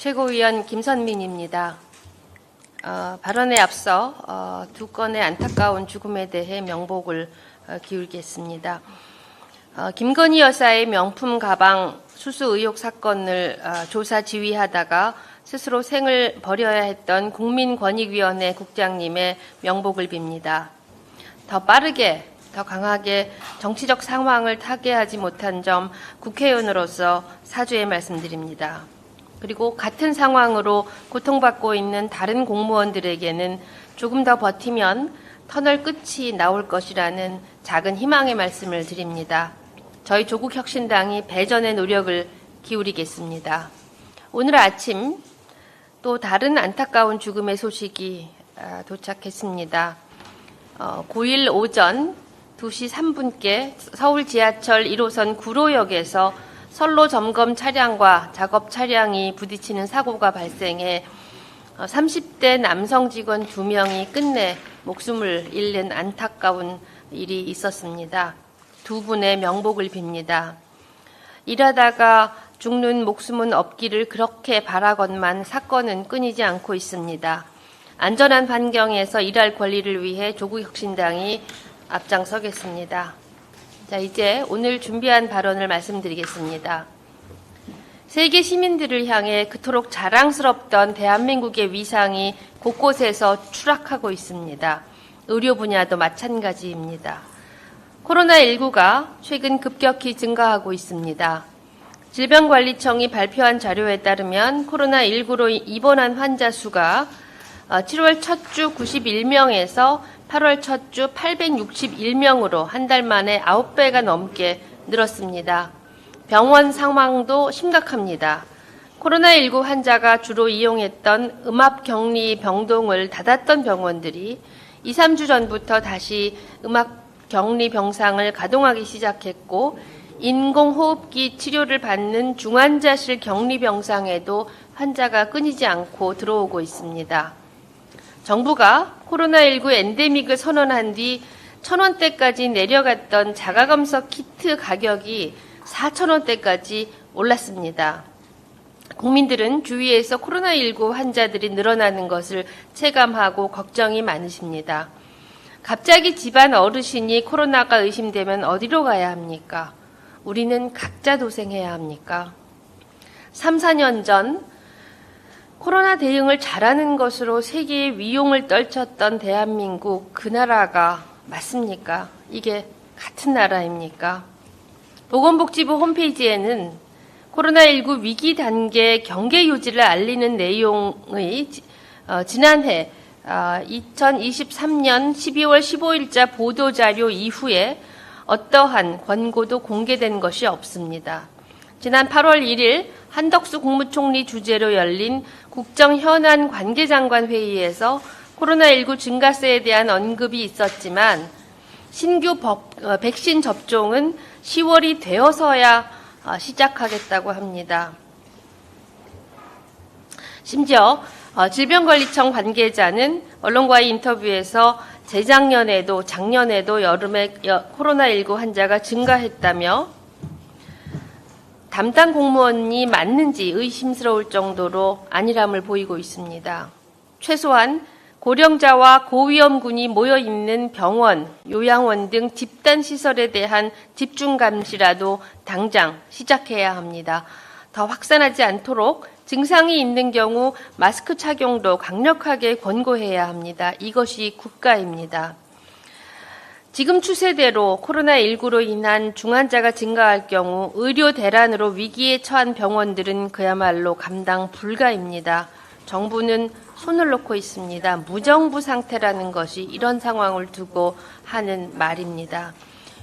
최고위원 김선민입니다. 발언에 앞서 두 건의 안타까운 죽음에 대해 명복을 기울이겠습니다. 김건희 여사의 명품 가방 수수 의혹 사건을 조사 지휘하다가 스스로 생을 버려야 했던 국민권익위원회 국장님의 명복을 빕니다. 더 빠르게, 더 강하게 정치적 상황을 타개하지 못한 점 국회의원으로서 사죄의 말씀드립니다. 그리고 같은 상황으로 고통받고 있는 다른 공무원들에게는 조금 더 버티면 터널 끝이 나올 것이라는 작은 희망의 말씀을 드립니다. 저희 조국혁신당이 배전의 노력을 기울이겠습니다. 오늘 아침 또 다른 안타까운 죽음의 소식이 도착했습니다. 9일 오전 2시 3분께 서울 지하철 1호선 구로역에서 선로 점검 차량과 작업 차량이 부딪히는 사고가 발생해 30대 남성 직원 2명이 끝내 목숨을 잃는 안타까운 일이 있었습니다. 두 분의 명복을 빕니다. 일하다가 죽는 목숨은 없기를 그렇게 바라건만 사건은 끊이지 않고 있습니다. 안전한 환경에서 일할 권리를 위해 조국혁신당이 앞장서겠습니다. 자, 이제 오늘 준비한 발언을 말씀드리겠습니다. 세계 시민들을 향해 그토록 자랑스럽던 대한민국의 위상이 곳곳에서 추락하고 있습니다. 의료 분야도 마찬가지입니다. 코로나19가 최근 급격히 증가하고 있습니다. 질병관리청이 발표한 자료에 따르면 코로나19로 입원한 환자 수가 7월 첫 주 91명에서 8월 첫 주 861명으로 한 달 만에 9배가 넘게 늘었습니다. 병원 상황도 심각합니다. 코로나19 환자가 주로 이용했던 음압격리 병동을 닫았던 병원들이 2, 3주 전부터 다시 음압격리 병상을 가동하기 시작했고 인공호흡기 치료를 받는 중환자실 격리 병상에도 환자가 끊이지 않고 들어오고 있습니다. 정부가 코로나19 엔데믹을 선언한 뒤 1,000원대까지 내려갔던 자가검사 키트 가격이 4,000원대까지 올랐습니다. 국민들은 주위에서 코로나19 환자들이 늘어나는 것을 체감하고 걱정이 많으십니다. 갑자기 집안 어르신이 코로나가 의심되면 어디로 가야 합니까? 우리는 각자 도생해야 합니까? 3, 4년 전 코로나 대응을 잘하는 것으로 세계의 위용을 떨쳤던 대한민국, 그 나라가 맞습니까? 이게 같은 나라입니까? 보건복지부 홈페이지에는 코로나19 위기 단계 경계 유지를 알리는 내용의 지난해 2023년 12월 15일자 보도자료 이후에 어떠한 권고도 공개된 것이 없습니다. 지난 8월 1일 한덕수 국무총리 주재로 열린 국정현안 관계장관 회의에서 코로나19 증가세에 대한 언급이 있었지만 신규 백신 접종은 10월이 되어서야 시작하겠다고 합니다. 심지어 질병관리청 관계자는 언론과의 인터뷰에서 재작년에도 작년에도 여름에 코로나19 환자가 증가했다며 담당 공무원이 맞는지 의심스러울 정도로 안일함을 보이고 있습니다. 최소한 고령자와 고위험군이 모여있는 병원, 요양원 등 집단시설에 대한 집중감시라도 당장 시작해야 합니다. 더 확산하지 않도록 증상이 있는 경우 마스크 착용도 강력하게 권고해야 합니다. 이것이 국가입니다. 지금 추세대로 코로나19로 인한 중환자가 증가할 경우 의료 대란으로 위기에 처한 병원들은 그야말로 감당 불가입니다. 정부는 손을 놓고 있습니다. 무정부 상태라는 것이 이런 상황을 두고 하는 말입니다.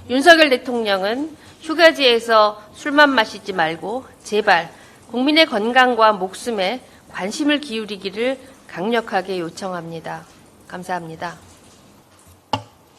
윤석열 대통령은 휴가지에서 술만 마시지 말고 제발 국민의 건강과 목숨에 관심을 기울이기를 강력하게 요청합니다. 감사합니다.